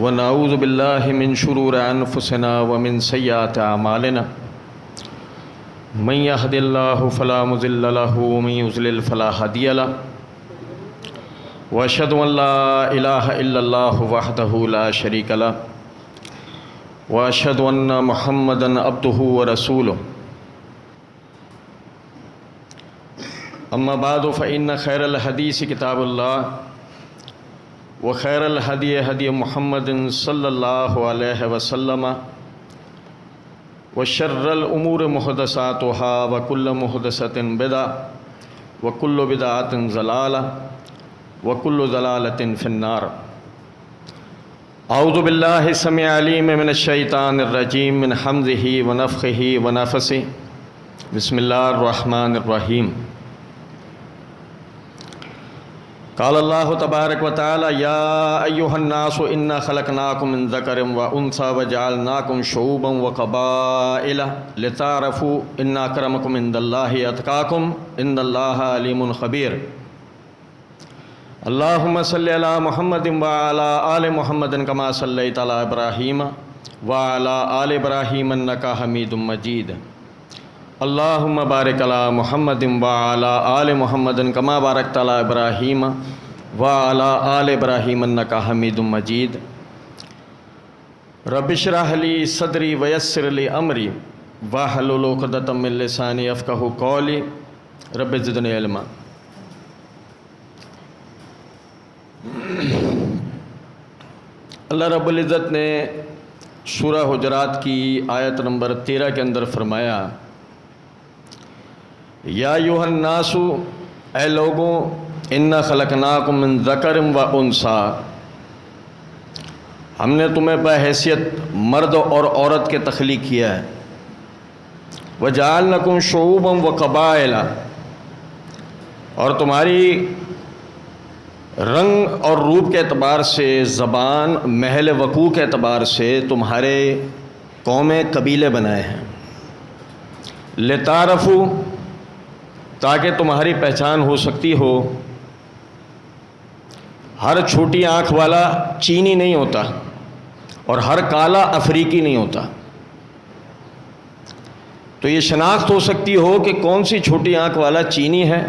ونعوذ باللہ من شرور انفسنا ومن سیئات اعمالنا من یہد اللہ فلا مضل له ومن یضلل فلا ہادی له واشہد ان لا الہ الا اللہ وحدہ لا شریک له واشہد ان محمدا عبدہ ورسولہ اما بعد فإن خیر الحدیث کتاب اللہ وخیر الہدی ہدی محمد صلی اللہ علیہ وسلم وشر الامور محدثاتها وکل محدثۃ بدعۃ وکل بدعۃ ضلالہ وکل ضلالۃ فی النار۔ اعوذ باللہ السمیع العلیم من الشیطان الرجیم من حمزہ ونفخہ ونفثہ، بسم اللہ الرحمن الرحیم۔ قال اللہ تبارک و تعالی یا ایہا الناس انا خلقناکم من ذکر و انثی وجعلناکم شعوبا وقبائل لتعارفوا ان اکرمکم عند اللہ اتقاکم ان اللہ علیم خبیر۔ اللہم صلی علی محمد وعلی آل محمد کما صلیت علی ابراہیم وعلی آل ابراہیم انک حمید مجید۔ اللہم بارک علی محمد وعلی آل محمد کما بارکت علی ابراہیم وعلی آل ابراہیم انک حمید مجید۔ رب اشرح لی صدری ویسر لی امری واحلل عقدۃ من لسانی یفقہوا قولی رب زدنی علما۔ اللہ رب العزت نے سورہ حجرات کی آیت نمبر 13 کے اندر فرمایا یا ایھا الناس، اے لوگوں، انا خلقناکم من ذکر و انثی، ہم نے تمہیں بحیثیت مرد اور عورت کے تخلیق کیا ہے، وجعلناکم شعوبا و قبائل، اور تمہاری رنگ اور روپ کے اعتبار سے، زبان، محل وقوع کے اعتبار سے تمہارے قومیں قبیلے بنائے ہیں، لتعارفوا، تاکہ تمہاری پہچان ہو سکتی ہو۔ ہر چھوٹی آنکھ والا چینی نہیں ہوتا اور ہر کالا افریقی نہیں ہوتا، تو یہ شناخت ہو سکتی ہو کہ کون سی چھوٹی آنکھ والا چینی ہے،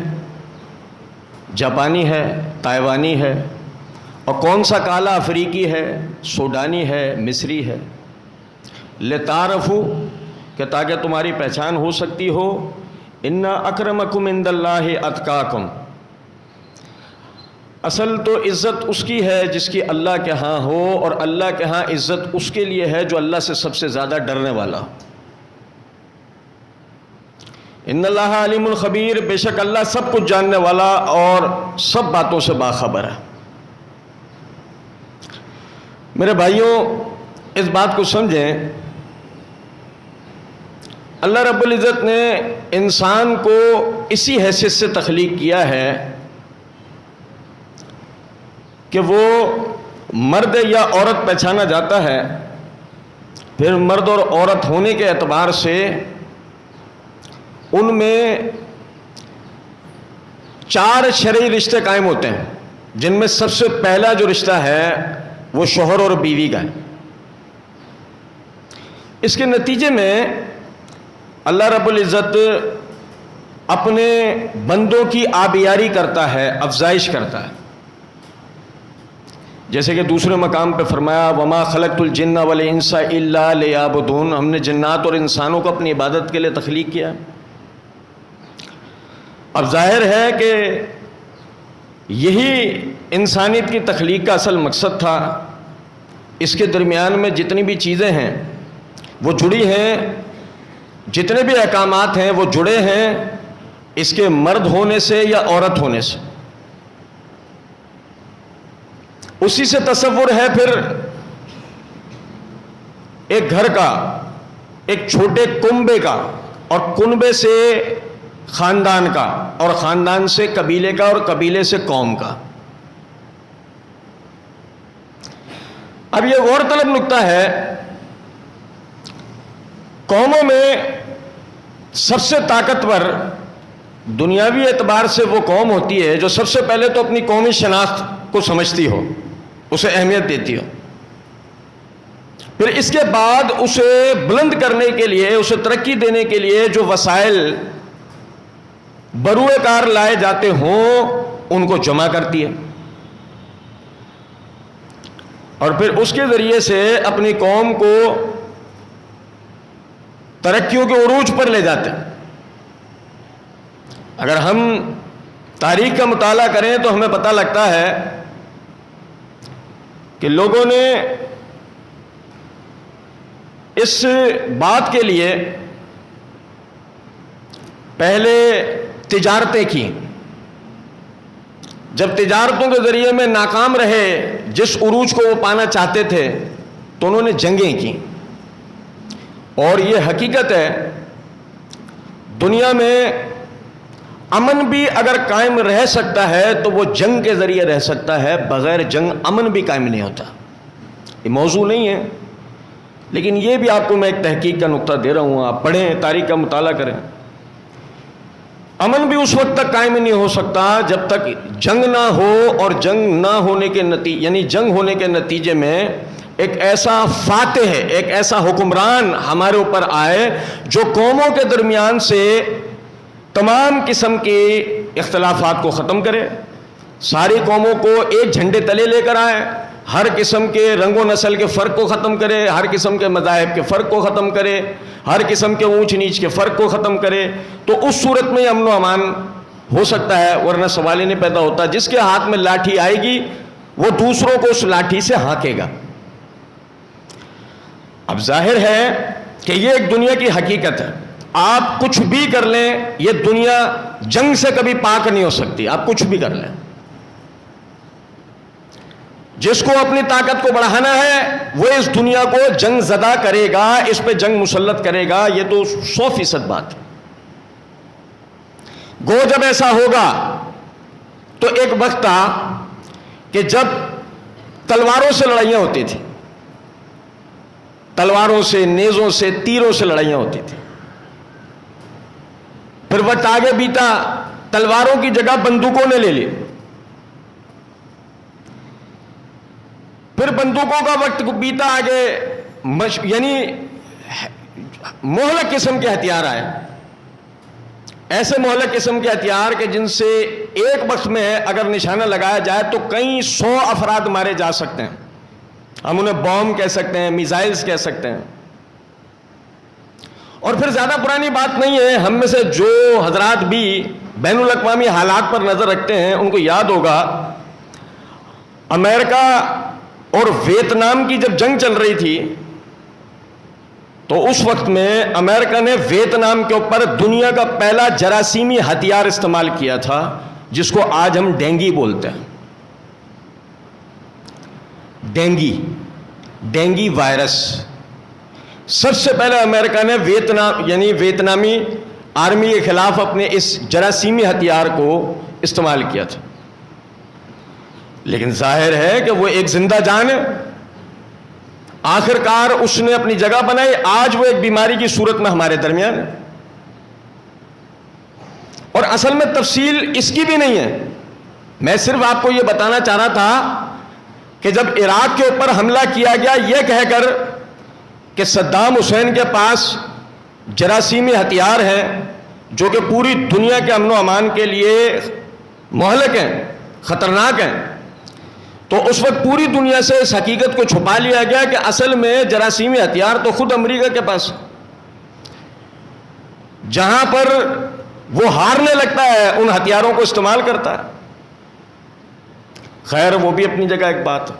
جاپانی ہے، تائیوانی ہے، اور کون سا کالا افریقی ہے، سوڈانی ہے، مصری ہے۔ لتعارفوا، کہ تاکہ تمہاری پہچان ہو سکتی ہو۔ ان اکرمکم عند اللہ اتقاکم، اصل تو عزت اس کی ہے جس کی اللہ کے ہاں ہو، اور اللہ کے ہاں عزت اس کے لیے ہے جو اللہ سے سب سے زیادہ ڈرنے والا۔ ان اللہ علیم خبیر، بے شک اللہ سب کچھ جاننے والا اور سب باتوں سے باخبر ہے۔ میرے بھائیوں، اس بات کو سمجھیں، اللہ رب العزت نے انسان کو اسی حیثیت سے تخلیق کیا ہے کہ وہ مرد یا عورت پہچانا جاتا ہے، پھر مرد اور عورت ہونے کے اعتبار سے ان میں 4 شرعی رشتے قائم ہوتے ہیں، جن میں سب سے پہلا جو رشتہ ہے وہ شوہر اور بیوی کا ہے۔ اس کے نتیجے میں اللہ رب العزت اپنے بندوں کی آبیاری کرتا ہے، افزائش کرتا ہے، جیسے کہ دوسرے مقام پہ فرمایا وما خلقت الجن والانس الا لیعبدون، ہم نے جنات اور انسانوں کو اپنی عبادت کے لیے تخلیق کیا۔ اب ظاہر ہے کہ یہی انسانیت کی تخلیق کا اصل مقصد تھا۔ اس کے درمیان میں جتنی بھی چیزیں ہیں وہ جڑی ہیں، جتنے بھی احکامات ہیں وہ جڑے ہیں اس کے مرد ہونے سے یا عورت ہونے سے۔ اسی سے تصور ہے پھر ایک گھر کا، ایک چھوٹے کنبے کا، اور کنبے سے خاندان کا، اور خاندان سے قبیلے کا، اور قبیلے سے قوم کا۔ اب یہ غور طلب نکتہ ہے، قوموں میں سب سے طاقتور دنیاوی اعتبار سے وہ قوم ہوتی ہے جو سب سے پہلے تو اپنی قومی شناخت کو سمجھتی ہو، اسے اہمیت دیتی ہو۔ پھر اس کے بعد اسے بلند کرنے کے لیے، اسے ترقی دینے کے لیے جو وسائل بروئے کار لائے جاتے ہوں ان کو جمع کرتی ہے، اور پھر اس کے ذریعے سے اپنی قوم کو ترقیوں کے عروج پر لے جاتے ہیں۔ اگر ہم تاریخ کا مطالعہ کریں تو ہمیں پتہ لگتا ہے کہ لوگوں نے اس بات کے لیے پہلے تجارتیں کی، جب تجارتوں کے ذریعے میں ناکام رہے جس عروج کو وہ پانا چاہتے تھے تو انہوں نے جنگیں کی، اور یہ حقیقت ہے دنیا میں امن بھی اگر قائم رہ سکتا ہے تو وہ جنگ کے ذریعے رہ سکتا ہے، بغیر جنگ امن بھی قائم نہیں ہوتا۔ یہ موضوع نہیں ہے، لیکن یہ بھی آپ کو میں ایک تحقیق کا نقطہ دے رہا ہوں، آپ پڑھیں، تاریخ کا مطالعہ کریں۔ امن بھی اس وقت تک قائم نہیں ہو سکتا جب تک جنگ نہ ہو، اور جنگ نہ ہونے کے نتیجے، یعنی جنگ ہونے کے نتیجے میں ایک ایسا فاتح ہے، ایک ایسا حکمران ہمارے اوپر آئے جو قوموں کے درمیان سے تمام قسم کے اختلافات کو ختم کرے، ساری قوموں کو ایک جھنڈے تلے لے کر آئے، ہر قسم کے رنگ و نسل کے فرق کو ختم کرے، ہر قسم کے مذاہب کے فرق کو ختم کرے، ہر قسم کے اونچ نیچ کے فرق کو ختم کرے، تو اس صورت میں امن و امان ہو سکتا ہے، ورنہ سوال ہی نہیں پیدا ہوتا۔ جس کے ہاتھ میں لاٹھی آئے گی وہ دوسروں کو اس لاٹھی سے ہانکے گا۔ اب ظاہر ہے کہ یہ ایک دنیا کی حقیقت ہے، آپ کچھ بھی کر لیں یہ دنیا جنگ سے کبھی پاک نہیں ہو سکتی، آپ کچھ بھی کر لیں۔ جس کو اپنی طاقت کو بڑھانا ہے وہ اس دنیا کو جنگ زدہ کرے گا، اس پہ جنگ مسلط کرے گا، یہ تو 100% بات ہے۔ گو جب ایسا ہوگا تو ایک وقت تھا کہ جب تلواروں سے لڑائیاں ہوتی تھی، تلواروں سے، نیزوں سے، تیروں سے لڑائیاں ہوتی تھی۔ پھر وقت آگے بیتا، تلواروں کی جگہ بندوقوں نے لے لی، پھر بندوقوں کا وقت بیتا آگے، یعنی مہلک قسم کے ہتھیار آئے، ایسے مہلک قسم کے ہتھیار کہ جن سے ایک وقت میں اگر نشانہ لگایا جائے تو کئی 100 افراد مارے جا سکتے ہیں۔ ہم انہیں بوم کہہ سکتے ہیں، میزائلز کہہ سکتے ہیں۔ اور پھر زیادہ پرانی بات نہیں ہے، ہم میں سے جو حضرات بھی بین الاقوامی حالات پر نظر رکھتے ہیں ان کو یاد ہوگا امریکہ اور ویتنام کی جب جنگ چل رہی تھی تو اس وقت میں امریکہ نے ویتنام کے اوپر دنیا کا پہلا جراثیمی ہتھیار استعمال کیا تھا، جس کو آج ہم ڈینگی بولتے ہیں۔ ڈینگی وائرس سب سے پہلے امریکہ نے ویتنامی آرمی کے خلاف اپنے اس جراثیمی ہتھیار کو استعمال کیا تھا، لیکن ظاہر ہے کہ وہ ایک زندہ جان ہے، آخر کار اس نے اپنی جگہ بنائی، آج وہ ایک بیماری کی صورت میں ہمارے درمیان ہے۔ اور اصل میں تفصیل اس کی بھی نہیں ہے، میں صرف آپ کو یہ بتانا چاہ رہا تھا کہ جب عراق کے اوپر حملہ کیا گیا یہ کہہ کر کہ صدام حسین کے پاس جراثیمی ہتھیار ہیں جو کہ پوری دنیا کے امن و امان کے لیے مہلک ہیں، خطرناک ہیں، تو اس وقت پوری دنیا سے اس حقیقت کو چھپا لیا گیا کہ اصل میں جراثیمی ہتھیار تو خود امریکہ کے پاس، جہاں پر وہ ہارنے لگتا ہے ان ہتھیاروں کو استعمال کرتا ہے۔ خیر وہ بھی اپنی جگہ ایک بات ہے۔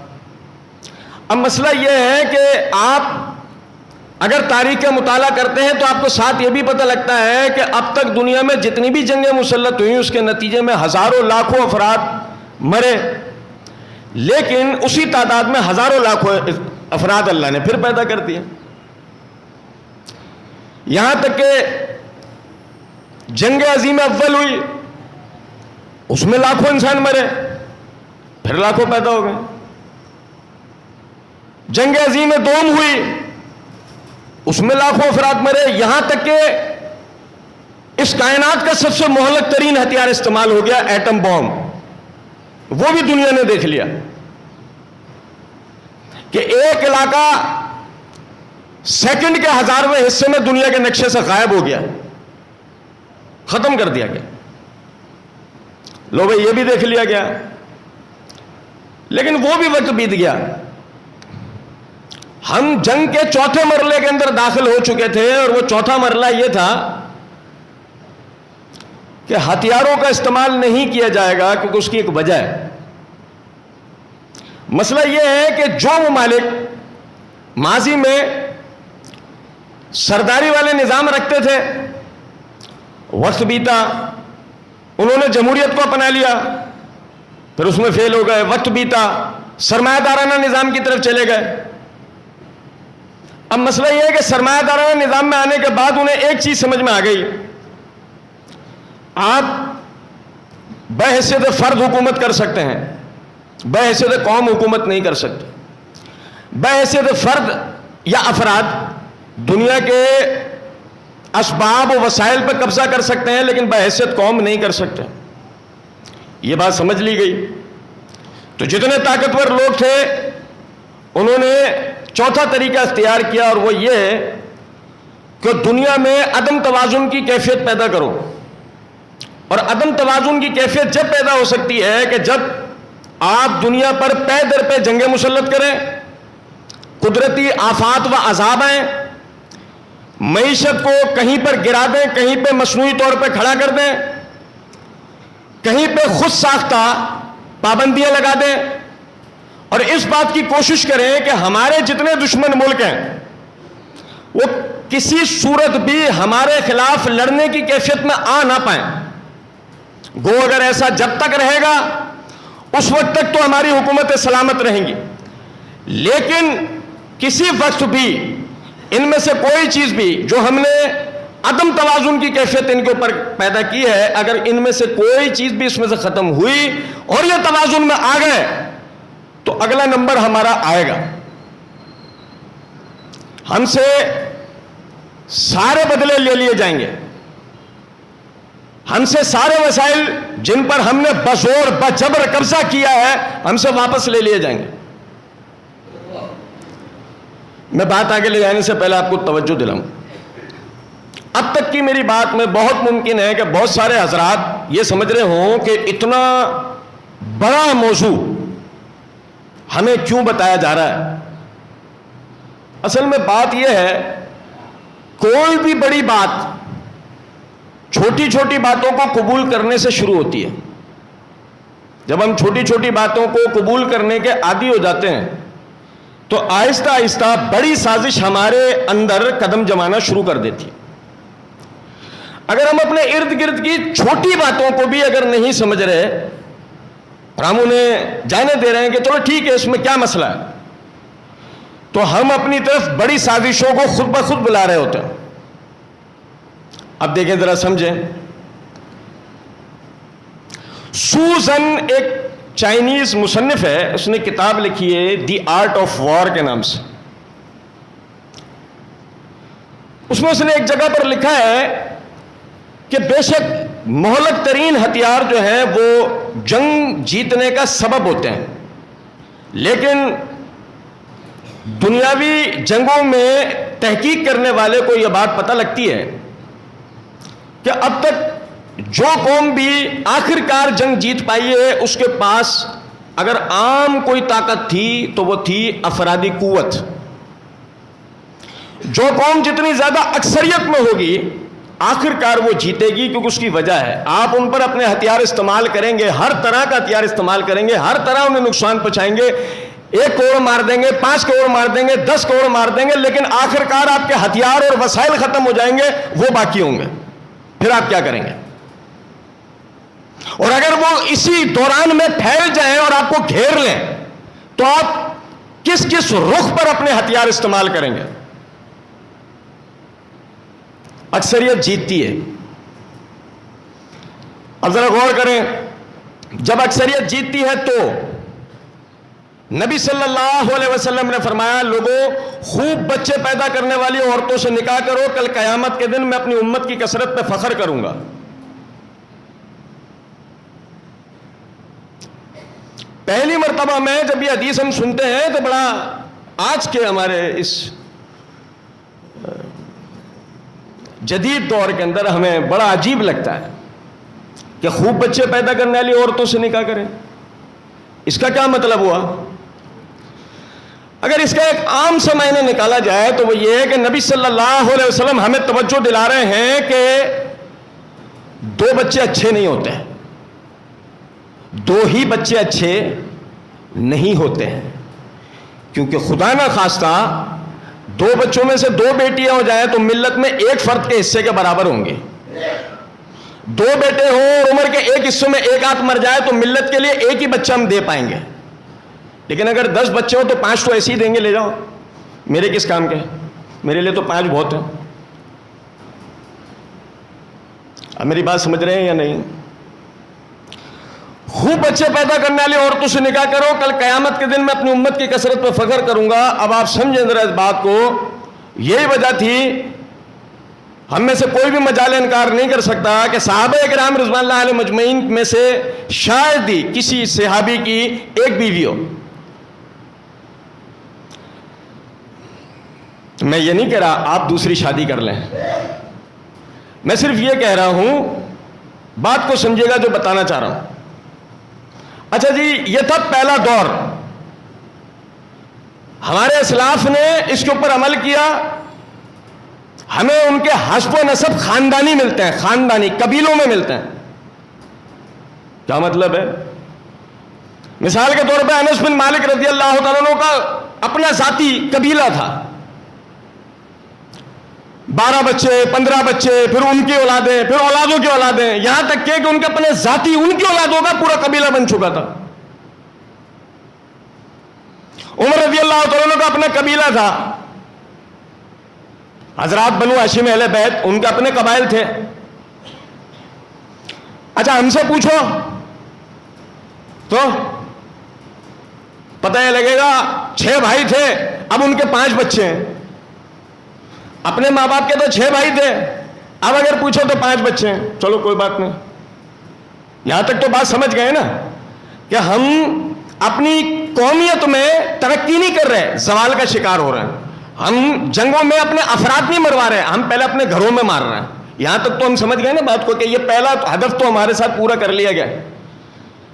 اب مسئلہ یہ ہے کہ آپ اگر تاریخ کا مطالعہ کرتے ہیں تو آپ کو ساتھ یہ بھی پتہ لگتا ہے کہ اب تک دنیا میں جتنی بھی جنگیں مسلط ہوئی اس کے نتیجے میں ہزاروں لاکھوں افراد مرے، لیکن اسی تعداد میں ہزاروں لاکھوں افراد اللہ نے پھر پیدا کر دیے، یہاں تک کہ جنگ عظیم اول ہوئی اس میں لاکھوں انسان مرے، پھر لاکھوں پیدا ہو گئے۔ جنگ عظیم دوم ہوئی اس میں لاکھوں افراد مرے، یہاں تک کہ اس کائنات کا سب سے مہلک ترین ہتھیار استعمال ہو گیا، ایٹم بم، وہ بھی دنیا نے دیکھ لیا کہ ایک علاقہ سیکنڈ کے 1000ویں حصے میں دنیا کے نقشے سے غائب ہو گیا، ختم کر دیا گیا. لو بھائی یہ بھی دیکھ لیا گیا، لیکن وہ بھی وقت بیت گیا. ہم جنگ کے چوتھے مرحلے کے اندر داخل ہو چکے تھے، اور وہ چوتھا مرحلہ یہ تھا کہ ہتھیاروں کا استعمال نہیں کیا جائے گا، کیونکہ اس کی ایک وجہ ہے. مسئلہ یہ ہے کہ جو ممالک ماضی میں سرداری والے نظام رکھتے تھے، وقت بیتا، انہوں نے جمہوریت کو اپنا لیا، پھر اس میں فیل ہو گئے. وقت بیتا، سرمایہ دارانہ نظام کی طرف چلے گئے. اب مسئلہ یہ ہے کہ سرمایہ دارانہ نظام میں آنے کے بعد انہیں ایک چیز سمجھ میں آ گئی، آپ بحیثیت فرد حکومت کر سکتے ہیں، بحیثیت قوم حکومت نہیں کر سکتے. بحیثیت فرد یا افراد دنیا کے اسباب و وسائل پہ قبضہ کر سکتے ہیں، لیکن بحیثیت قوم نہیں کر سکتے. یہ بات سمجھ لی گئی. تو جتنے طاقتور لوگ تھے انہوں نے چوتھا طریقہ اختیار کیا، اور وہ یہ ہے کہ دنیا میں عدم توازن کی کیفیت پیدا کرو. اور عدم توازن کی کیفیت جب پیدا ہو سکتی ہے کہ جب آپ دنیا پر پے در پہ جنگیں مسلط کریں، قدرتی آفات و عذاب آئیں، معیشت کو کہیں پر گرا دیں، کہیں پہ مصنوعی طور پہ کھڑا کر دیں، کہیں پہ خود ساختہ پابندیاں لگا دیں، اور اس بات کی کوشش کریں کہ ہمارے جتنے دشمن ملک ہیں وہ کسی صورت بھی ہمارے خلاف لڑنے کی کیفیت میں آ نہ پائیں. گو اگر ایسا جب تک رہے گا اس وقت تک تو ہماری حکومتیں سلامت رہیں گی، لیکن کسی وقت بھی ان میں سے کوئی چیز بھی جو ہم نے عدم توازن کی کیفیت ان کے اوپر پیدا کی ہے، اگر ان میں سے کوئی چیز بھی اس میں سے ختم ہوئی اور یہ توازن میں آ گئے تو اگلا نمبر ہمارا آئے گا. ہم سے سارے بدلے لے لیے جائیں گے، ہم سے سارے وسائل جن پر ہم نے بزور بجبر قبضہ کیا ہے ہم سے واپس لے لیے جائیں گے. میں بات آگے لے جانے سے پہلے آپ کو توجہ دلاؤں. اب تک کی میری بات میں بہت ممکن ہے کہ بہت سارے حضرات یہ سمجھ رہے ہوں کہ اتنا بڑا موضوع ہمیں کیوں بتایا جا رہا ہے. اصل میں بات یہ ہے، کوئی بھی بڑی بات چھوٹی چھوٹی باتوں کو قبول کرنے سے شروع ہوتی ہے. جب ہم چھوٹی چھوٹی باتوں کو قبول کرنے کے عادی ہو جاتے ہیں تو آہستہ آہستہ بڑی سازش ہمارے اندر قدم جمانا شروع کر دیتی ہے. اگر ہم اپنے ارد گرد کی چھوٹی باتوں کو بھی اگر نہیں سمجھ رہے اور ہم انہیں جانے دے رہے ہیں کہ چلو ٹھیک ہے اس میں کیا مسئلہ ہے، تو ہم اپنی طرف بڑی سازشوں کو خود بخود بلا رہے ہوتے ہیں. اب دیکھیں ذرا سمجھیں. سوزن ایک چائنیز مصنف ہے، اس نے کتاب لکھی ہے دی آرٹ آف وار کے نام سے. اس میں اس نے ایک جگہ پر لکھا ہے کہ بے شک مہلک ترین ہتھیار جو ہیں وہ جنگ جیتنے کا سبب ہوتے ہیں، لیکن دنیاوی جنگوں میں تحقیق کرنے والے کو یہ بات پتہ لگتی ہے کہ اب تک جو قوم بھی آخر کار جنگ جیت پائی ہے اس کے پاس اگر عام کوئی طاقت تھی تو وہ تھی افرادی قوت. جو قوم جتنی زیادہ اکثریت میں ہوگی آخر کار وہ جیتے گی، کیونکہ اس کی وجہ ہے آپ ان پر اپنے ہتھیار استعمال کریں گے، ہر طرح کا ہتھیار استعمال کریں گے، ہر طرح انہیں نقصان پہنچائیں گے، 1 کروڑ مار دیں گے، 5 کروڑ مار دیں گے، 10 کروڑ مار دیں گے، لیکن آخر کار آپ کے ہتھیار اور وسائل ختم ہو جائیں گے، وہ باقی ہوں گے. پھر آپ کیا کریں گے؟ اور اگر وہ اسی دوران میں پھیل جائیں اور آپ کو گھیر لیں تو آپ کس کس رخ پر اپنے ہتھیار استعمال کریں گے؟ اکثریت جیتتی ہے. اب ذرا غور کریں، جب اکثریت جیتتی ہے تو نبی صلی اللہ علیہ وسلم نے فرمایا لوگوں خوب بچے پیدا کرنے والی عورتوں سے نکاح کرو، کل قیامت کے دن میں اپنی امت کی کثرت پہ فخر کروں گا. پہلی مرتبہ میں جب یہ حدیث ہم سنتے ہیں تو بڑا آج کے ہمارے اس جدید دور کے اندر ہمیں بڑا عجیب لگتا ہے کہ خوب بچے پیدا کرنے والی عورتوں سے نکاح کریں. اس کا کیا مطلب ہوا؟ اگر اس کا ایک عام سا معنی نکالا جائے تو وہ یہ ہے کہ نبی صلی اللہ علیہ وسلم ہمیں توجہ دلا رہے ہیں کہ 2 بچے اچھے نہیں ہوتے ہیں، 2 ہی بچے اچھے نہیں ہوتے ہیں، کیونکہ خدا نہ خواستہ 2 بچوں میں سے 2 بیٹیاں ہو جائیں تو ملت میں 1 فرد کے حصے کے برابر ہوں گے. 2 بیٹے ہوں اور عمر کے 1 حصے میں 1 آدھ مر جائے تو ملت کے لیے 1 ہی بچہ ہم دے پائیں گے. لیکن اگر 10 بچے ہو تو 5 تو ایسے ہی دیں گے، لے جاؤ، میرے کس کام کے، میرے لیے تو 5 بہت ہیں. اب میری بات سمجھ رہے ہیں یا نہیں؟ خوب بچے پیدا کرنے والی عورتوں سے نکاح کرو، کل قیامت کے دن میں اپنی امت کی کثرت پہ فخر کروں گا. اب آپ سمجھیں ذرا اس بات کو. یہی وجہ تھی، ہم میں سے کوئی بھی مجال انکار نہیں کر سکتا کہ صحابہ اکرام رضوان اللہ علیہ مجمعین میں سے شاید ہی کسی صحابی کی 1 بیوی ہو. میں یہ نہیں کہہ رہا آپ دوسری شادی کر لیں، میں صرف یہ کہہ رہا ہوں، بات کو سمجھے گا جو بتانا چاہ رہا ہوں. اچھا جی، یہ تھا پہلا دور، ہمارے اسلاف نے اس کے اوپر عمل کیا. ہمیں ان کے حسب و نسب خاندانی ملتے ہیں، خاندانی قبیلوں میں ملتے ہیں. کیا مطلب ہے؟ مثال کے طور پہ انس بن مالک رضی اللہ تعالیٰ عنہ کا اپنا ذاتی قبیلہ تھا، 12 بچے، 15 بچے، پھر ان کی اولادیں، پھر اولادوں کی اولادیں، یہاں تک کہ ان کے اپنے ذاتی ان کی اولادوں کا پورا قبیلہ بن چکا تھا. عمر رضی اللہ تعالیٰ عنہ کا اپنا قبیلہ تھا، حضرات بنو ہاشم اہل بیت، ان کے اپنے قبائل تھے. اچھا ہم سے پوچھو تو پتہ یہ لگے گا 6 بھائی تھے، اب ان کے 5 بچے ہیں. اپنے ماں باپ کے تو 6 بھائی تھے، اب اگر پوچھو تو 5 بچے ہیں. چلو کوئی بات نہیں، یہاں تک تو بات سمجھ گئے نا کہ ہم اپنی قومیت میں ترقی نہیں کر رہے، زوال کا شکار ہو رہے ہیں. ہم جنگوں میں اپنے افراد نہیں مروا رہے، ہم پہلے اپنے گھروں میں مار رہے ہیں. یہاں تک تو ہم سمجھ گئے نا بات کو کہ یہ پہلا ہدف تو ہمارے ساتھ پورا کر لیا گیا.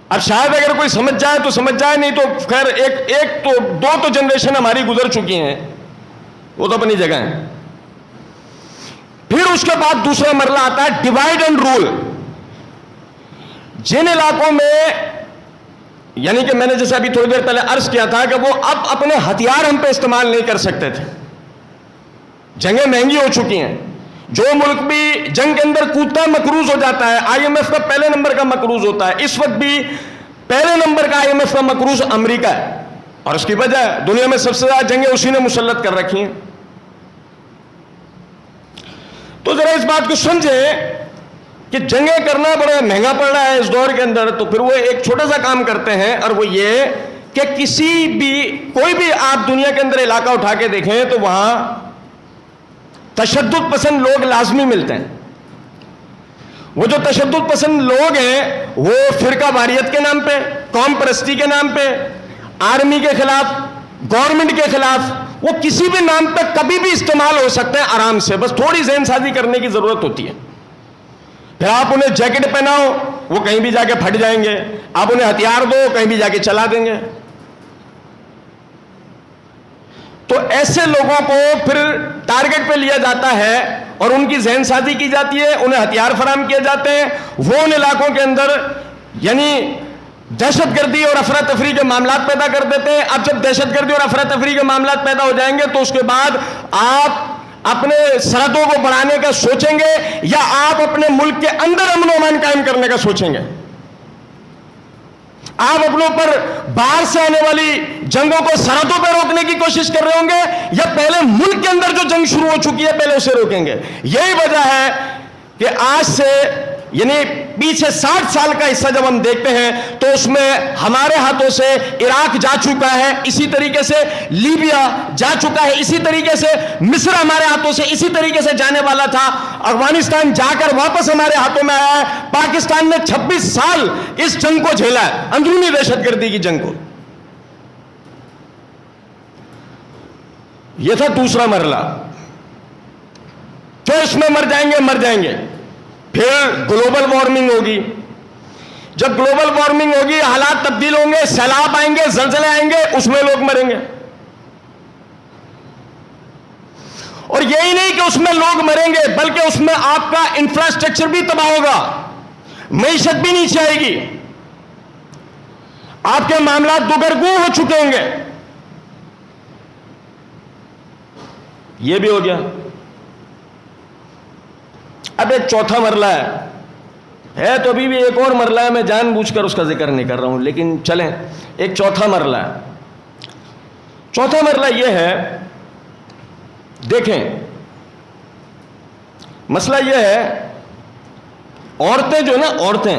اب شاید اگر کوئی سمجھ جائے تو سمجھ جائے، نہیں تو خیر ایک تو 2 تو جنریشن ہماری گزر چکی ہیں، وہ تو اپنی جگہ ہیں. پھر اس کے بعد دوسرا مرحلہ آتا ہے ڈیوائڈ اینڈ رول. جن علاقوں میں، یعنی کہ میں نے جیسے ابھی تھوڑی دیر پہلے عرض کیا تھا کہ وہ اب اپنے ہتھیار ہم پہ استعمال نہیں کر سکتے تھے، جنگیں مہنگی ہو چکی ہیں. جو ملک بھی جنگ کے اندر کودتا ہے مقروض ہو جاتا ہے. IMF کا پہلے نمبر کا مقروض ہوتا ہے. اس وقت بھی پہلے نمبر کا IMF کا مقروض امریکہ ہے، اور اس کی وجہ دنیا میں سب سے زیادہ جنگیں اسی نے مسلط کر رکھی ہیں. تو ذرا اس بات کو سمجھیں کہ جنگیں کرنا بڑا مہنگا پڑ رہا ہے اس دور کے اندر. تو پھر وہ ایک چھوٹا سا کام کرتے ہیں، اور وہ یہ کہ کوئی بھی آپ دنیا کے اندر علاقہ اٹھا کے دیکھیں تو وہاں تشدد پسند لوگ لازمی ملتے ہیں. وہ جو تشدد پسند لوگ ہیں وہ فرقہ واریت کے نام پہ، قوم پرستی کے نام پہ، آرمی کے خلاف، گورنمنٹ کے خلاف، وہ کسی بھی نام پہ کبھی بھی استعمال ہو سکتے ہیں آرام سے. بس تھوڑی ذہن سازی کرنے کی ضرورت ہوتی ہے. پھر آپ انہیں جیکٹ پہناؤ، وہ کہیں بھی جا کے پھٹ جائیں گے. آپ انہیں ہتھیار دو، کہیں بھی جا کے چلا دیں گے. تو ایسے لوگوں کو پھر ٹارگٹ پہ لیا جاتا ہے اور ان کی ذہن سازی کی جاتی ہے، انہیں ہتھیار فراہم کیے جاتے ہیں. وہ ان علاقوں کے اندر یعنی دہشت گردی اور افراتفری کے معاملات پیدا کر دیتے ہیں. اب جب دہشت گردی اور افراتفری کے معاملات پیدا ہو جائیں گے تو اس کے بعد آپ اپنے سرحدوں کو بڑھانے کا سوچیں گے یا آپ اپنے ملک کے اندر امن و امان قائم کرنے کا سوچیں گے؟ آپ اپنے اوپر باہر سے آنے والی جنگوں کو سرحدوں پہ روکنے کی کوشش کر رہے ہوں گے یا پہلے ملک کے اندر جو جنگ شروع ہو چکی ہے پہلے اسے روکیں گے؟ یہی وجہ ہے کہ آج سے یعنی پیچھے 60 سال کا حصہ جب ہم دیکھتے ہیں تو اس میں ہمارے ہاتھوں سے عراق جا چکا ہے، اسی طریقے سے لیبیا جا چکا ہے، اسی طریقے سے مصر ہمارے ہاتھوں سے اسی طریقے سے جانے والا تھا، افغانستان جا کر واپس ہمارے ہاتھوں میں آیا ہے. پاکستان نے 26 سال اس جنگ کو جھیلا ہے، اندرونی دہشت گردی کی جنگ کو. یہ تھا دوسرا مرحلہ. تو اس میں مر جائیں گے. پھر گلوبل وارمنگ ہوگی. جب گلوبل وارمنگ ہوگی، حالات تبدیل ہوں گے، سیلاب آئیں گے، زلزلے آئیں گے، اس میں لوگ مریں گے. اور یہی نہیں کہ اس میں لوگ مریں گے، بلکہ اس میں آپ کا انفراسٹرکچر بھی تباہ ہوگا، معیشت بھی نیچے آئے گی، آپ کے معاملات دگرگوں ہو چکے ہوں گے. یہ بھی ہو گیا. اب ایک چوتھا مرلہ ہے تو ابھی بھی ایک اور مرلہ ہے، میں جان بوجھ کر اس کا ذکر نہیں کر رہا ہوں، لیکن چلیں ایک چوتھا مرلہ ہے. چوتھا مرلہ یہ ہے، دیکھیں مسئلہ یہ ہے، عورتیں جو نا، عورتیں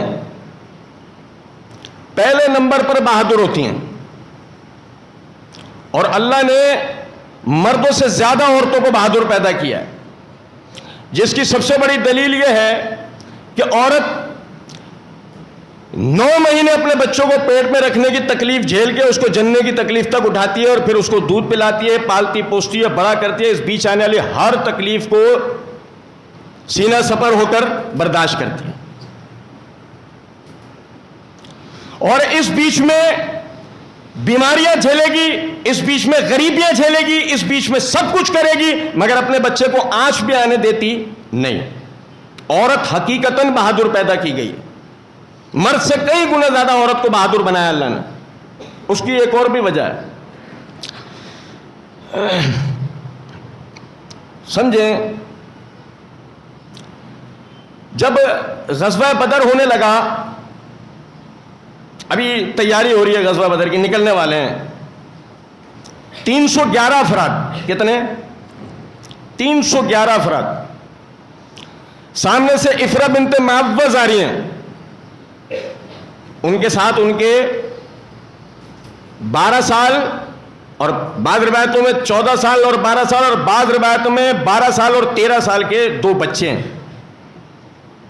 پہلے نمبر پر بہادر ہوتی ہیں، اور اللہ نے مردوں سے زیادہ عورتوں کو بہادر پیدا کیا ہے، جس کی سب سے بڑی دلیل یہ ہے کہ عورت 9 مہینے اپنے بچوں کو پیٹ میں رکھنے کی تکلیف جھیل کے اس کو جننے کی تکلیف تک اٹھاتی ہے، اور پھر اس کو دودھ پلاتی ہے، پالتی پوستی ہے، بڑا کرتی ہے، اس بیچ آنے والی ہر تکلیف کو سینہ سپر ہو کر برداشت کرتی ہے. اور اس بیچ میں بیماریاں جھیلے گی، اس بیچ میں غریبیاں جھیلے گی، اس بیچ میں سب کچھ کرے گی، مگر اپنے بچے کو آنچ بھی آنے دیتی نہیں. عورت حقیقتاً بہادر پیدا کی گئی، مرد سے کئی گنا زیادہ عورت کو بہادر بنایا اللہ نے. اس کی ایک اور بھی وجہ ہے، سمجھیں. جب غزوہ بدر ہونے لگا، ابھی تیاری ہو رہی ہے غزوہ بدر کی، نکلنے والے ہیں 311 افراد. کتنے؟ 311 افراد. سامنے سے افرا بنت معوذ آ رہی ہیں، ان کے ساتھ ان کے 12 سال اور بعض روایتوں میں 14 سال اور 12 سال اور بعض روایتوں میں 12 سال اور 13 سال کے 2 بچے ہیں،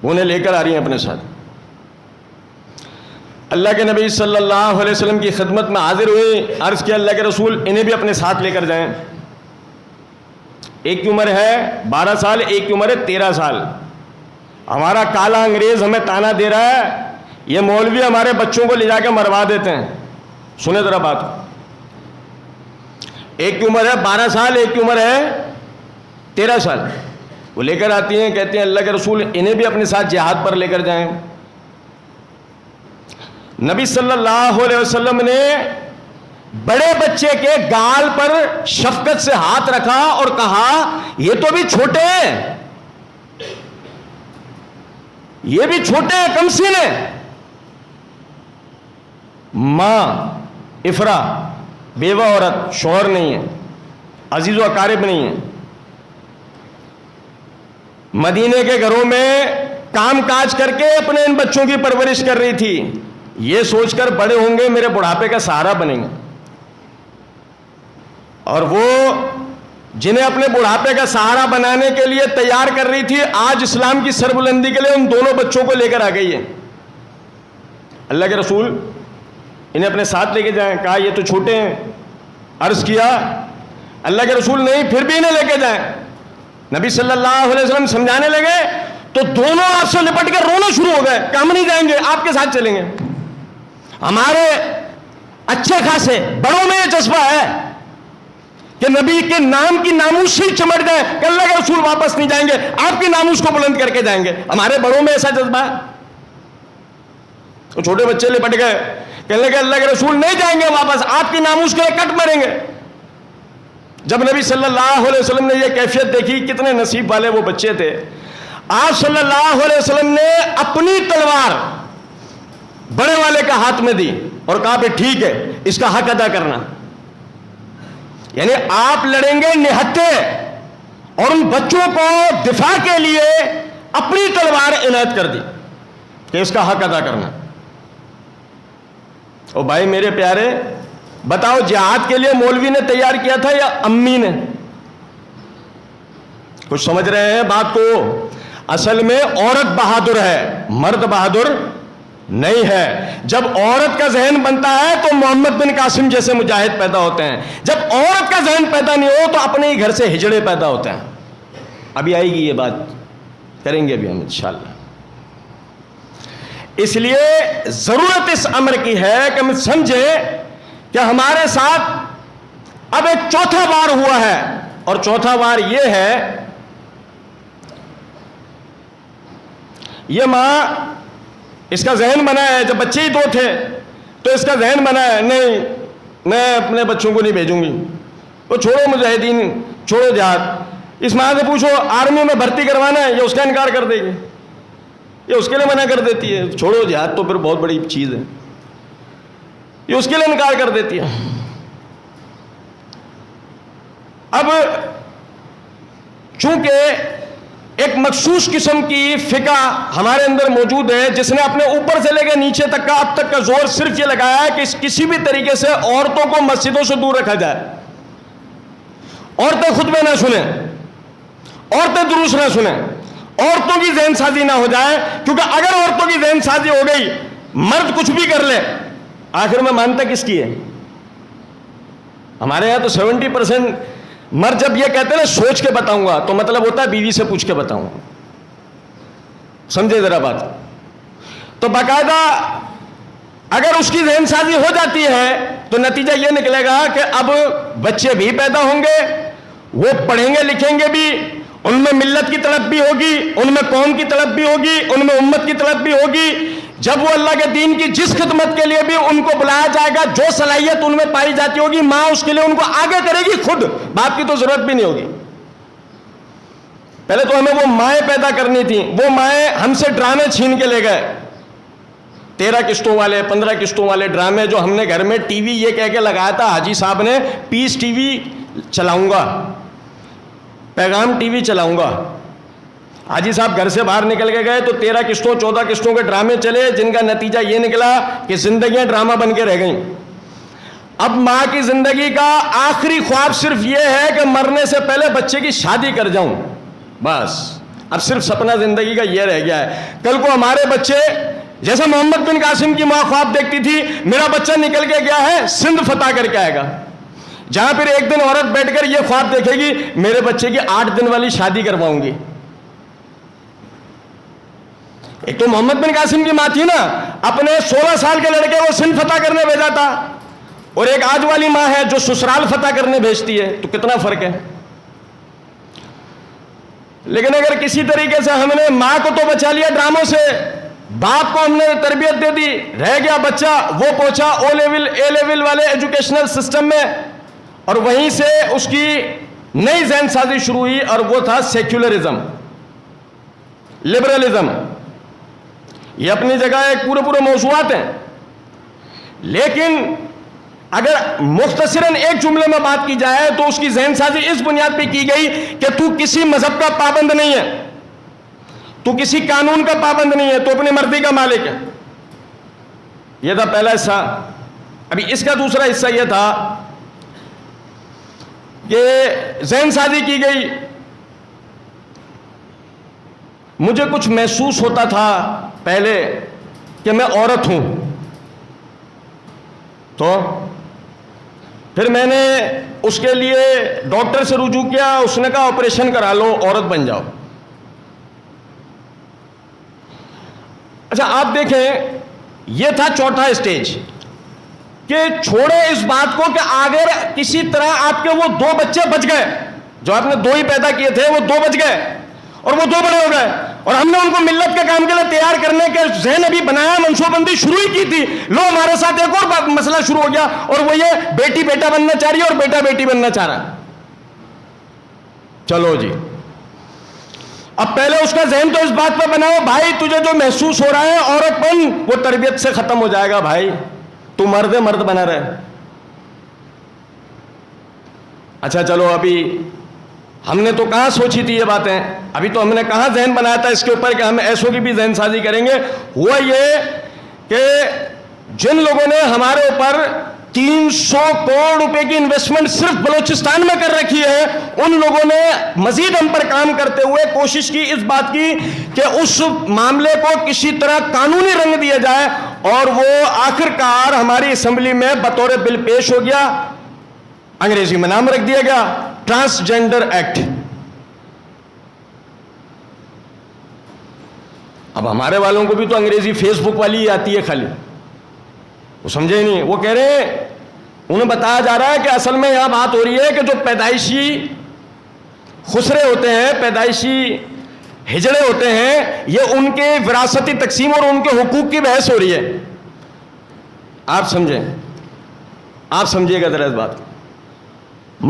انہیں لے کر آ رہی ہیں اپنے ساتھ. اللہ کے نبی صلی اللہ علیہ وسلم کی خدمت میں حاضر ہوئی، عرض کیا اللہ کے رسول انہیں بھی اپنے ساتھ لے کر جائیں. ایک کی عمر ہے 12 سال، ایک کی عمر ہے 13 سال. ہمارا کالا انگریز ہمیں تانا دے رہا ہے، یہ مولوی ہمارے بچوں کو لے جا کے مروا دیتے ہیں. سنیں ذرا بات. ایک کی عمر ہے 12 سال، ایک کی عمر ہے 13 سال. وہ لے کر آتی ہیں، کہتے ہیں اللہ کے رسول انہیں بھی اپنے ساتھ جہاد پر لے کر جائیں. نبی صلی اللہ علیہ وسلم نے بڑے بچے کے گال پر شفقت سے ہاتھ رکھا اور کہا یہ تو بھی چھوٹے ہیں، یہ بھی چھوٹے ہیں، کم سن ہیں. ماں افرا بیوہ عورت، شوہر نہیں ہے، عزیز و اقارب نہیں ہے، مدینے کے گھروں میں کام کاج کر کے اپنے ان بچوں کی پرورش کر رہی تھی، یہ سوچ کر بڑے ہوں گے میرے بڑھاپے کا سہارا بنیں گے. اور وہ جنہیں اپنے بڑھاپے کا سہارا بنانے کے لیے تیار کر رہی تھی، آج اسلام کی سربلندی کے لیے ان دونوں بچوں کو لے کر آ گئی ہے. اللہ کے رسول انہیں اپنے ساتھ لے کے جائیں. کہا یہ تو چھوٹے ہیں. عرض کیا اللہ کے رسول نہیں، پھر بھی انہیں لے کے جائیں. نبی صلی اللہ علیہ وسلم سمجھانے لگے تو دونوں آپ سے لپٹ کر رونا شروع ہو گئے کہ ہم نہیں جائیں گے، آپ کے ساتھ چلیں گے. ہمارے اچھے خاصے بڑوں میں یہ جذبہ ہے کہ نبی کے نام کی ناموس سے چمٹ جائے کہ اللہ کے رسول واپس نہیں جائیں گے، آپ کی ناموس کو بلند کر کے جائیں گے. ہمارے بڑوں میں ایسا جذبہ ہے. تو چھوٹے بچے لپٹ گئے، کہنے لگے اللہ کے رسول نہیں جائیں گے واپس، آپ کی ناموس کے لیے کٹ مریں گے. جب نبی صلی اللہ علیہ وسلم نے یہ کیفیت دیکھی، کتنے نصیب والے وہ بچے تھے. آپ صلی اللہ علیہ وسلم نے اپنی تلوار بڑے والے کا ہاتھ میں دی اور کہا پھر ٹھیک ہے، اس کا حق ادا کرنا. یعنی آپ لڑیں گے نہتے، اور ان بچوں کو دفاع کے لیے اپنی تلوار عنایت کر دی کہ اس کا حق ادا کرنا. او بھائی میرے پیارے، بتاؤ جہاد کے لیے مولوی نے تیار کیا تھا یا امی نے؟ کچھ سمجھ رہے ہیں بات کو؟ اصل میں عورت بہادر ہے، مرد بہادر نہیں ہے. جب عورت کا ذہن بنتا ہے تو محمد بن قاسم جیسے مجاہد پیدا ہوتے ہیں. جب عورت کا ذہن پیدا نہیں ہو تو اپنے ہی گھر سے ہجڑے پیدا ہوتے ہیں. ابھی آئے گی یہ بات، کریں گے ابھی ہم انشاءاللہ. اس لیے ضرورت اس امر کی ہے کہ ہم سمجھیں کہ ہمارے ساتھ اب ایک چوتھا بار ہوا ہے، اور چوتھا بار یہ ہے، یہ ماں اس کا ذہن بنا ہے، جب بچے ہی دو تھے تو اس کا ذہن بنا ہے نہیں میں اپنے بچوں کو نہیں بھیجوں گی، وہ چھوڑو مجاہدین، چھوڑو جہاد. اس ماں سے پوچھو آرمی میں بھرتی کروانا ہے، یہ اس کا انکار کر دے گی، یہ اس کے لیے منع کر دیتی ہے. چھوڑو جہاد تو پھر بہت بڑی چیز ہے، یہ اس کے لیے انکار کر دیتی ہے. اب چونکہ ایک مخصوص قسم کی فقہ ہمارے اندر موجود ہے جس نے اپنے اوپر سے لے کے نیچے تک کا اب تک کا زور صرف یہ لگایا ہے کہ کسی بھی طریقے سے عورتوں کو مسجدوں سے دور رکھا جائے، عورتیں خطبے نہ سنیں، عورتیں دروس نہ سنیں، عورتوں کی ذہن سازی نہ ہو جائے. کیونکہ اگر عورتوں کی ذہن سازی ہو گئی، مرد کچھ بھی کر لے، آخر میں مانتا کس کی ہے؟ ہمارے یہاں تو 70% مرد جب یہ کہتے ہیں نا سوچ کے بتاؤں گا، تو مطلب ہوتا ہے بیوی سے پوچھ کے بتاؤں گا. سمجھے ذرا بات. تو باقاعدہ اگر اس کی ذہن سازی ہو جاتی ہے تو نتیجہ یہ نکلے گا کہ اب بچے بھی پیدا ہوں گے، وہ پڑھیں گے لکھیں گے بھی، ان میں ملت کی طلب بھی ہوگی، ان میں قوم کی طلب بھی ہوگی، ان میں امت کی طلب بھی ہوگی. جب وہ اللہ کے دین کی جس خدمت کے لیے بھی ان کو بلایا جائے گا، جو صلاحیت ان میں پائی جاتی ہوگی، ماں اس کے لیے ان کو آگے کرے گی خود، باپ کی تو ضرورت بھی نہیں ہوگی. پہلے تو ہمیں وہ مائیں پیدا کرنی تھیں، وہ مائیں ہم سے ڈرامے چھین کے لے گئے، 13 قسطوں والے 15 قسطوں والے ڈرامے جو ہم نے گھر میں ٹی وی یہ کہہ کے لگایا تھا حاجی صاحب نے پیس ٹی وی چلاؤں گا، پیغام ٹی وی چلاؤں گا. حاجی صاحب گھر سے باہر نکل کے گئے تو 13 قسطوں 14 قسطوں کے ڈرامے چلے، جن کا نتیجہ یہ نکلا کہ زندگیاں ڈرامہ بن کے رہ گئیں. اب ماں کی زندگی کا آخری خواب صرف یہ ہے کہ مرنے سے پہلے بچے کی شادی کر جاؤں، بس. اب صرف سپنا زندگی کا یہ رہ گیا ہے. کل کو ہمارے بچے جیسے محمد بن قاسم کی ماں خواب دیکھتی تھی، میرا بچہ نکل کے گیا ہے سندھ فتح کر کے آئے گا، جہاں پھر ایک دن عورت بیٹھ کر یہ خواب دیکھے گی میرے بچے کی 8 دن والی شادی کرواؤں گی. ایک تو محمد بن قاسم کی ماں تھی نا، اپنے 16 سال کے لڑکے کو سندھ فتح کرنے بھیجا تھا، اور ایک آج والی ماں ہے جو سسرال فتح کرنے بھیجتی ہے، تو کتنا فرق ہے. لیکن اگر کسی طریقے سے ہم نے ماں کو تو بچا لیا ڈراموں سے، باپ کو ہم نے تربیت دے دی، رہ گیا بچہ وہ پہنچا اے لیول والے ایجوکیشنل سسٹم میں، اور وہیں سے اس کی نئی ذہن سازی شروع ہوئی، اور وہ تھا سیکولرزم، لبرلزم. یہ اپنی جگہ ایک پورے موضوعات ہیں، لیکن اگر مختصراً ایک جملے میں بات کی جائے تو اس کی ذہن سازی اس بنیاد پہ کی گئی کہ تو کسی مذہب کا پابند نہیں ہے، تو کسی قانون کا پابند نہیں ہے، تو اپنی مرضی کا مالک ہے. یہ تھا پہلا حصہ. ابھی اس کا دوسرا حصہ یہ تھا کہ ذہن سازی کی گئی. مجھے کچھ محسوس ہوتا تھا پہلے کہ میں عورت ہوں، تو پھر میں نے اس کے لیے ڈاکٹر سے رجوع کیا، اس نے کہا آپریشن کرا لو، عورت بن جاؤ. اچھا آپ دیکھیں، یہ تھا چوتھا اسٹیج کہ چھوڑے اس بات کو کہ اگر کسی طرح آپ کے وہ 2 بچے بچ گئے، جو آپ نے 2 ہی پیدا کیے تھے، وہ 2 بچ گئے اور وہ 2 بڑے ہو گئے، اور ہم نے ان کو ملت کے کام کے لیے تیار کرنے کے ذہن ابھی بنایا، منصوبہ بندی شروع ہی کی تھی. لو ہمارے ساتھ ایک اور مسئلہ شروع ہو گیا، اور وہ یہ بیٹی بیٹا بننا چاہ رہی ہے اور بیٹا بیٹی بننا چاہ رہا ہے. چلو جی، اب پہلے اس کا ذہن تو اس بات پہ بناؤ بھائی تجھے جو محسوس ہو رہا ہے عورت پن، وہ تربیت سے ختم ہو جائے گا. بھائی تو مرد بنا رہے. اچھا چلو، ابھی ہم نے تو کہاں سوچی تھی یہ باتیں، ابھی تو ہم نے کہاں ذہن بنایا تھا اس کے اوپر کہ ہم ایسوں کی بھی ذہن سازی کریں گے. ہوا یہ کہ جن لوگوں نے ہمارے اوپر 300 کروڑ روپے کی انویسٹمنٹ صرف بلوچستان میں کر رکھی ہے، ان لوگوں نے مزید ہم پر کام کرتے ہوئے کوشش کی اس بات کی کہ اس معاملے کو کسی طرح قانونی رنگ دیا جائے، اور وہ آخرکار ہماری اسمبلی میں بطور بل پیش ہو گیا. انگریزی میں نام رکھ دیا گیا ٹرانسجینڈر ایکٹ. اب ہمارے والوں کو بھی تو انگریزی فیس بک والی ہی آتی ہے خالی, وہ سمجھے ہی نہیں. وہ کہہ رہے ہیں, انہیں بتایا جا رہا ہے کہ اصل میں یہاں بات ہو رہی ہے کہ جو پیدائشی خسرے ہوتے ہیں, پیدائشی ہجڑے ہوتے ہیں, یہ ان کے وراثتی تقسیم اور ان کے حقوق کی بحث ہو رہی ہے. آپ سمجھیں, آپ سمجھیے گا ذرا اس بات.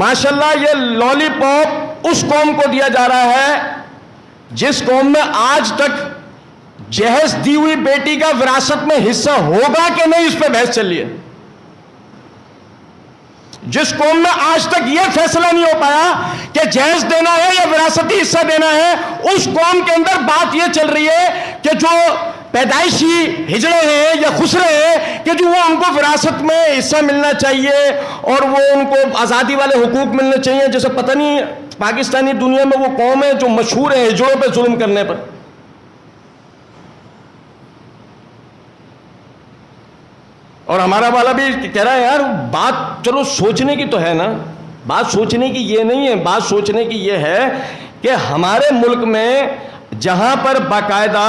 ماشاءاللہ یہ لالی پاپ اس قوم کو دیا جا رہا ہے جس قوم میں آج تک جہیز دی ہوئی بیٹی کا وراثت میں حصہ ہوگا کہ نہیں اس پہ بحث چل رہی ہے. جس قوم میں آج تک یہ فیصلہ نہیں ہو پایا کہ جہیز دینا ہے یا وراثتی حصہ دینا ہے, اس قوم کے اندر بات یہ چل رہی ہے کہ جو پیدائشی ہجڑے ہیں یا خسرے ہیں کہ جو وہ ان کو وراثت میں حصہ ملنا چاہیے اور وہ ان کو آزادی والے حقوق ملنے چاہیے. جیسے پتہ نہیں پاکستانی دنیا میں وہ قوم ہے جو مشہور ہے ہجڑوں پہ ظلم کرنے پر. اور ہمارا والا بھی کہہ رہا ہے یار بات چلو سوچنے کی تو ہے نا, بات سوچنے کی یہ نہیں ہے, بات سوچنے کی یہ ہے کہ ہمارے ملک میں جہاں پر باقاعدہ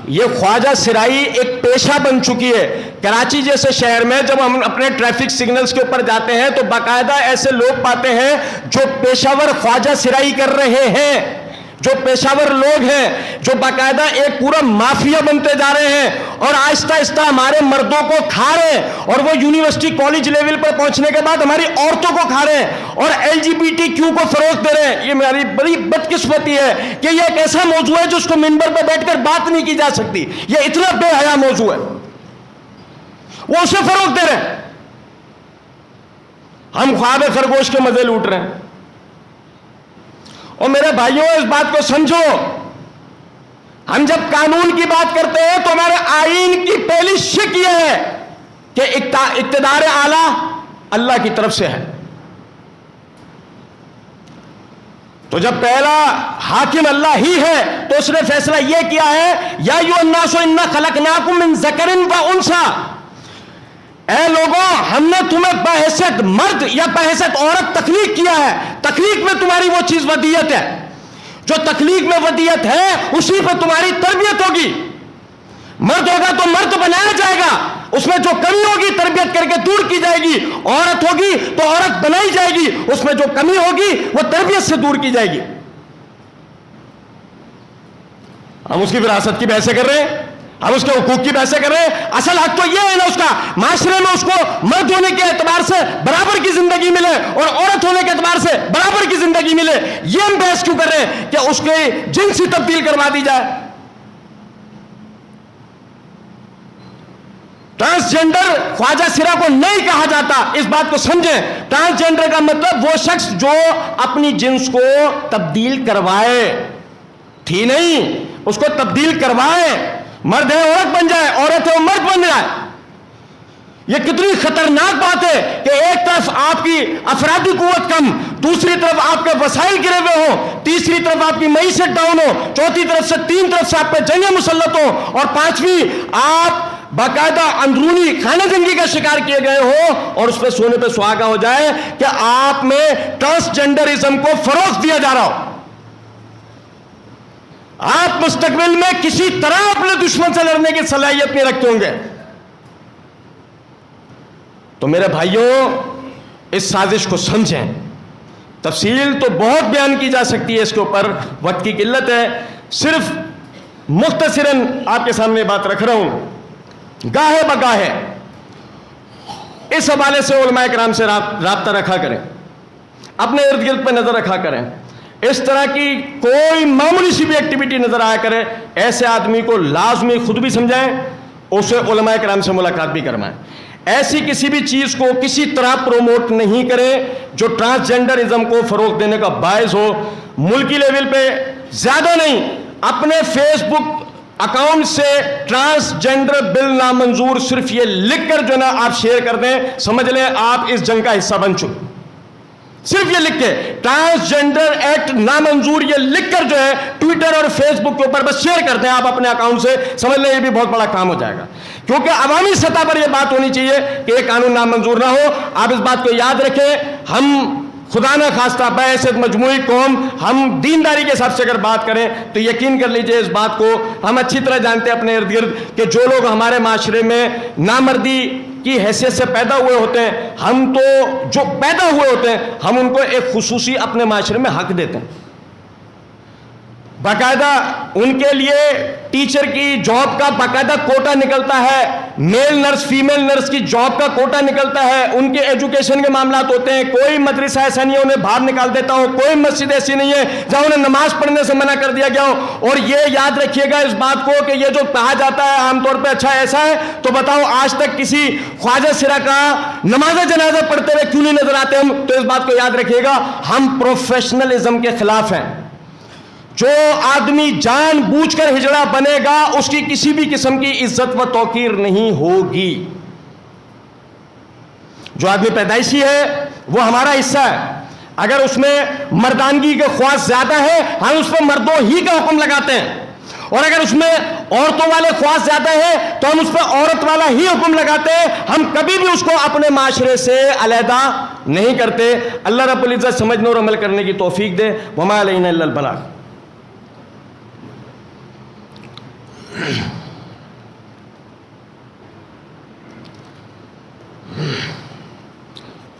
یہ خواجہ سرائی ایک پیشہ بن چکی ہے, کراچی جیسے شہر میں جب ہم اپنے ٹریفک سگنلز کے اوپر جاتے ہیں تو باقاعدہ ایسے لوگ پاتے ہیں جو پیشہ ور خواجہ سرائی کر رہے ہیں, جو پیشہ ور لوگ ہیں, جو باقاعدہ ایک پورا مافیا بنتے جا رہے ہیں اور آہستہ آہستہ ہمارے مردوں کو کھا رہے ہیں, اور وہ یونیورسٹی کالج لیول پر پہنچنے کے بعد ہماری عورتوں کو کھا رہے ہیں اور LGBTQ کو فروغ دے رہے ہیں. یہ میری بڑی بدقسمتی ہے کہ یہ ایک ایسا موضوع ہے جس کو منبر پہ بیٹھ کر بات نہیں کی جا سکتی. یہ اتنا بے حیا موضوع ہے, وہ اسے فروغ دے رہے ہیں. ہم خواب خرگوش کے مزے لوٹ رہے ہیں. اور میرے بھائیوں اس بات کو سمجھو, ہم جب قانون کی بات کرتے ہیں تو ہمارے آئین کی پہلی شک یہ ہے کہ اقتدار اعلیٰ اللہ کی طرف سے ہے. تو جب پہلا حاکم اللہ ہی ہے تو اس نے فیصلہ یہ کیا ہے, یا ایھا الناس انا خلقناکم من ذکر و انثی, اے لوگوں ہم نے تمہیں بحیثیت مرد یا بحیثیت عورت تخلیق کیا ہے. تخلیق میں تمہاری وہ چیز ودیت ہے, جو تخلیق میں ودیت ہے اسی پہ تمہاری تربیت ہوگی. مرد ہوگا تو مرد بنایا جائے گا, اس میں جو کمی ہوگی تربیت کر کے دور کی جائے گی. عورت ہوگی تو عورت بنائی جائے گی, اس میں جو کمی ہوگی وہ تربیت سے دور کی جائے گی. ہم اس کی وراثت کی بحثیں کر رہے ہیں, ہم اس کے حقوق کی بحثیں کر رہے ہیں. اصل حق تو یہ ہے نا اس کا, معاشرے میں اس کو مرد ہونے کے اعتبار سے برابر کی زندگی ملے اور عورت ہونے کے اعتبار سے برابر کی زندگی ملے. یہ ہم بحث کیوں کر رہے ہیں کہ اس کے جنس ہی تبدیل کروا دی جائے. ٹرانسجینڈر خواجہ سرا کو نہیں کہا جاتا, اس بات کو سمجھیں. ٹرانسجینڈر کا مطلب وہ شخص جو اپنی جنس کو تبدیل کروائے, تھی نہیں, اس کو تبدیل کروائے. مرد ہے عورت بن جائے, عورت ہے مرد بن جائے. یہ کتنی خطرناک بات ہے کہ ایک طرف آپ کی افرادی قوت کم, دوسری طرف آپ کے وسائل گرے ہوئے ہوں, تیسری طرف آپ کی معیشت ڈاؤن ہو, چوتھی طرف سے تین طرف سے آپ پہ جنگیں مسلط ہوں, اور پانچویں آپ باقاعدہ اندرونی خانہ جنگی کا شکار کیے گئے ہو اور اس پہ سونے پہ سہاگا ہو جائے کہ آپ میں ٹرانسجینڈرزم کو فروغ دیا جا رہا ہو. آپ مستقبل میں کسی طرح اپنے دشمن سے لڑنے کی صلاحیت نہیں رکھتے ہوں گے. تو میرے بھائیوں اس سازش کو سمجھیں. تفصیل تو بہت بیان کی جا سکتی ہے اس کے اوپر, وقت کی قلت ہے. صرف مختصراً آپ کے سامنے بات رکھ رہا ہوں. گاہے بگاہے اس حوالے سے علماء کرام سے رابطہ رکھا کریں, اپنے ارد گرد پہ نظر رکھا کریں. اس طرح کی کوئی معمولی سی بھی ایکٹیویٹی نظر آیا کرے, ایسے آدمی کو لازمی خود بھی سمجھائیں, اسے علماء کرام سے ملاقات بھی کروائیں. ایسی کسی بھی چیز کو کسی طرح پروموٹ نہیں کریں جو ٹرانسجینڈرزم کو فروغ دینے کا باعث ہو. ملکی لیول پہ زیادہ نہیں, اپنے فیس بک اکاؤنٹ سے ٹرانسجینڈر بل نامنظور صرف یہ لکھ کر جو نا آپ شیئر کر دیں, سمجھ لیں آپ اس جنگ کا حصہ بن چکے. صرف یہ لکھ کے ٹرانسجینڈر ایکٹ نامنظور یہ لکھ کر جو ہے ٹویٹر اور فیس بک کے اوپر بس شیئر کرتے ہیں آپ اپنے اکاؤنٹ سے, سمجھ لیں یہ بھی بہت بڑا کام ہو جائے گا. کیونکہ عوامی سطح پر یہ بات ہونی چاہیے کہ یہ قانون نامنظور نہ ہو. آپ اس بات کو یاد رکھیں, ہم خدا نہ خواستہ بحیثیت مجموعی قوم ہم دینداری کے حساب سے اگر بات کریں تو یقین کر لیجئے اس بات کو ہم اچھی طرح جانتے ہیں اپنے ارد گرد کہ جو لوگ ہمارے معاشرے میں نامردی کی حیثیت سے پیدا ہوئے ہوتے ہیں، ہم تو جو پیدا ہوئے ہوتے ہیں ہم ان کو ایک خصوصی اپنے معاشرے میں حق دیتے ہیں، باقاعدہ ان کے لیے ٹیچر کی جاب کا باقاعدہ کوٹا نکلتا ہے، میل نرس فیمیل نرس کی جاب کا کوٹا نکلتا ہے، ان کے ایجوکیشن کے معاملات ہوتے ہیں، کوئی مدرسہ ایسا نہیں ہے انہیں باہر نکال دیتا ہو، کوئی مسجد ایسی نہیں ہے جہاں انہیں نماز پڑھنے سے منع کر دیا گیا ہو۔ اور یہ یاد رکھیے گا اس بات کو کہ یہ جو کہا جاتا ہے عام طور پہ اچھا ایسا ہے، تو بتاؤ آج تک کسی خواجہ سرا کا نماز جنازہ پڑھتے ہوئے کیوں نہیں نظر آتے ہم؟ تو اس بات کو یاد رکھیے گا، ہم پروفیشنلزم کے خلاف ہیں۔ جو آدمی جان بوجھ کر ہجڑا بنے گا اس کی کسی بھی قسم کی عزت و توقیر نہیں ہوگی۔ جو آدمی پیدائشی ہے وہ ہمارا حصہ ہے، اگر اس میں مردانگی کے خواص زیادہ ہے ہم اس پہ مردوں ہی کا حکم لگاتے ہیں، اور اگر اس میں عورتوں والے خواص زیادہ ہے تو ہم اس پہ عورت والا ہی حکم لگاتے ہیں، ہم کبھی بھی اس کو اپنے معاشرے سے علیحدہ نہیں کرتے۔ اللہ رب العزت سمجھنے اور عمل کرنے کی توفیق دے۔ وما علینا الا البلاغ۔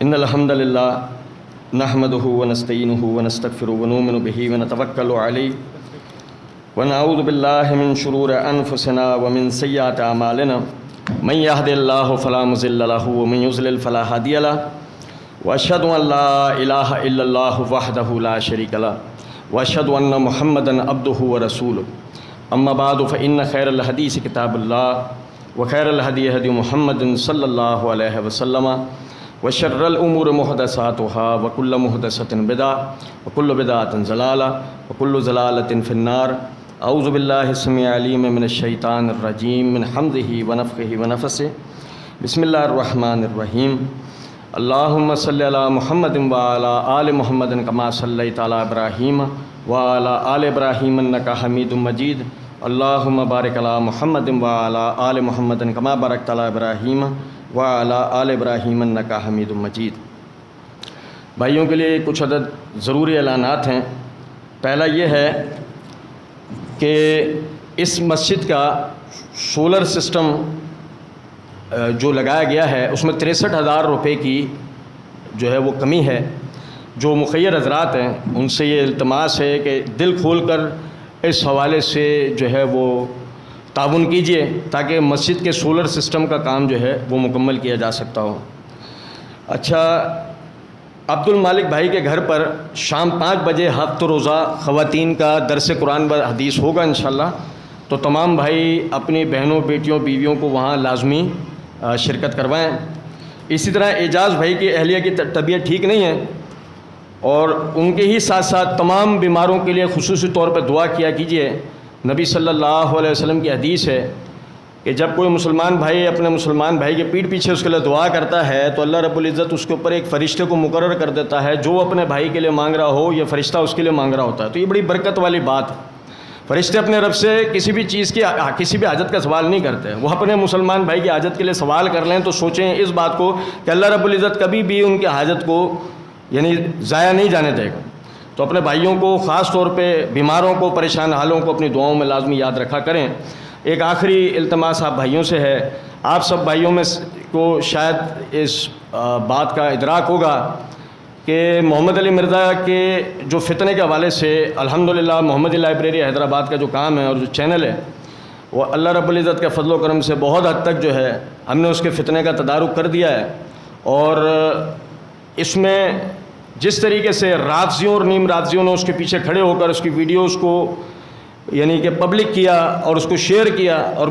ان الحمد للہ نحمده ونستعینه ونستغفره ونؤمن به ونتوکل علیہ ونعوذ باللہ من شرور انفسنا ومن سیئات اعمالنا من يهد الله فلا مضل له ومن يضلل فلا هادي له واشهد ان لا اله الا الله وحده لا شريك له واشهد ان محمدا عبده ورسوله اما بعد فان خیر الحدیث کتاب اللہ وخیر الہدی ہدی محمد صلی اللہ علیہ وسلم وشر الامور محدثاتها وکل محدثۃ بدعۃ وکل بدعۃ ضلالہ وکل ضلالۃ فی النار۔ اعوذ باللہ السمیع العلیم من الشیطان الرجیم من حمزہ ونفخہ ونفثہ۔ بسم اللہ الرحمن الرحیم۔ اللہم صلی علی محمد وعلی آل محمد کما صلیت علی ابراہیم وعلی آل ابراہیم انک حمید مجید۔ اللہم بارک علی محمد وعلی آل محمد کما بارکت علی ابراہیم وعلی آل ابراہیم انک حمید مجید۔ بھائیوں کے لیے کچھ عدد ضروری اعلانات ہیں۔ پہلا یہ ہے کہ اس مسجد کا سولر سسٹم جو لگایا گیا ہے اس میں 63,000 روپے کی جو ہے وہ کمی ہے۔ جو مخیر حضرات ہیں ان سے یہ التماس ہے کہ دل کھول کر اس حوالے سے جو ہے وہ تعاون کیجئے تاکہ مسجد کے سولر سسٹم کا کام جو ہے وہ مکمل کیا جا سکتا ہو۔ اچھا، عبد المالک بھائی کے گھر پر شام 5 بجے ہفت روزہ خواتین کا درس قرآن و حدیث ہوگا انشاءاللہ، تو تمام بھائی اپنی بہنوں بیٹیوں بیویوں کو وہاں لازمی شرکت کروائیں۔ اسی طرح اعجاز بھائی کی اہلیہ کی طبیعت ٹھیک نہیں ہے، اور ان کے ہی ساتھ ساتھ تمام بیماروں کے لیے خصوصی طور پہ دعا کیا کیجیے۔ نبی صلی اللہ علیہ وسلم کی حدیث ہے کہ جب کوئی مسلمان بھائی اپنے مسلمان بھائی کے پیٹھ پیچھے اس کے لیے دعا کرتا ہے تو اللہ رب العزت اس کے اوپر ایک فرشتے کو مقرر کر دیتا ہے، جو اپنے بھائی کے لیے مانگ رہا ہو یہ فرشتہ اس کے لیے مانگ رہا ہوتا ہے۔ تو یہ بڑی برکت والی بات ہے۔ فرشتے اپنے رب سے کسی بھی چیز کی کسی بھی حاجت کا سوال نہیں کرتے، وہ اپنے مسلمان بھائی کی حاجت کے لیے سوال کر لیں تو سوچیں اس بات کو کہ اللہ رب العزت کبھی بھی ان کی حاجت کو یعنی ضائع نہیں جانے دے گا۔ تو اپنے بھائیوں کو خاص طور پہ بیماروں کو پریشان حالوں کو اپنی دعاؤں میں لازمی یاد رکھا کریں۔ ایک آخری التماس آپ بھائیوں سے ہے، آپ سب بھائیوں میں کو شاید اس بات کا ادراک ہوگا کہ محمد علی مرزا کے جو فتنے کے حوالے سے الحمدللہ محمدی لائبریری حیدرآباد کا جو کام ہے اور جو چینل ہے وہ اللہ رب العزت کے فضل و کرم سے بہت حد تک جو ہے ہم نے اس کے فتنے کا تدارک کر دیا ہے، اور اس میں جس طریقے سے رافضیوں اور نیم رافضیوں نے اس کے پیچھے کھڑے ہو کر اس کی ویڈیوز کو یعنی کہ پبلک کیا اور اس کو شیئر کیا، اور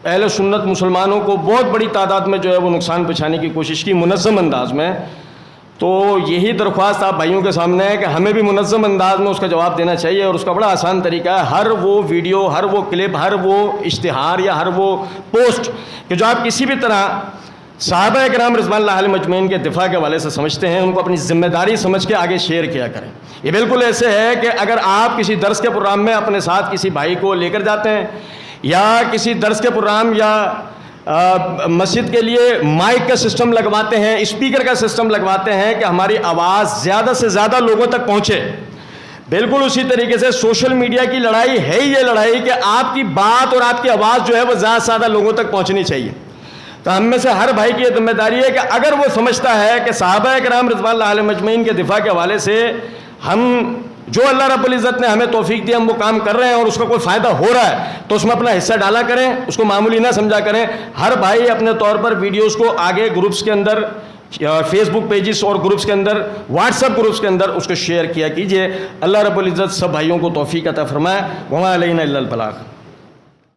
اہل سنت مسلمانوں کو بہت بڑی تعداد میں جو ہے وہ نقصان پہنچانے کی کوشش کی منظم انداز میں، تو یہی درخواست آپ بھائیوں کے سامنے ہے کہ ہمیں بھی منظم انداز میں اس کا جواب دینا چاہیے، اور اس کا بڑا آسان طریقہ ہے ہر وہ ویڈیو، ہر وہ کلپ، ہر وہ اشتہار یا ہر وہ پوسٹ کہ جو آپ کسی بھی طرح صحابہ کرام رضوان اللہ علیہم اجمعین کے دفاع کے حوالے سے سمجھتے ہیں، ان کو اپنی ذمہ داری سمجھ کے آگے شیئر کیا کریں۔ یہ بالکل ایسے ہے کہ اگر آپ کسی درس کے پروگرام میں اپنے ساتھ کسی بھائی کو لے کر جاتے ہیں، یا کسی درس کے پروگرام یا مسجد کے لیے مائک کا سسٹم لگواتے ہیں, اسپیکر کا سسٹم لگواتے ہیں کہ ہماری آواز زیادہ سے زیادہ لوگوں تک پہنچے. بالکل اسی طریقے سے سوشل میڈیا کی لڑائی ہے یہ لڑائی کہ آپ کی بات اور آپ کی آواز جو ہے وہ زیادہ سے زیادہ لوگوں تک پہنچنی چاہیے. تو ہم میں سے ہر بھائی کی یہ ذمہ داری ہے کہ اگر وہ سمجھتا ہے کہ صحابہ کرام رضوان اللہ علیہم اجمعین کے دفاع کے حوالے سے ہم جو اللہ رب العزت نے ہمیں توفیق دی ہم وہ کام کر رہے ہیں اور اس کا کوئی فائدہ ہو رہا ہے تو اس میں اپنا حصہ ڈالا کریں, اس کو معمولی نہ سمجھا کریں. ہر بھائی اپنے طور پر ویڈیوز کو آگے گروپس کے اندر, فیس بک پیجز اور گروپس کے اندر, واٹس ایپ گروپس کے اندر اس کو شیئر کیا کیجئے. اللہ رب العزت سب بھائیوں کو توفیق عطا فرمائے. وما علینا الا البلاغ.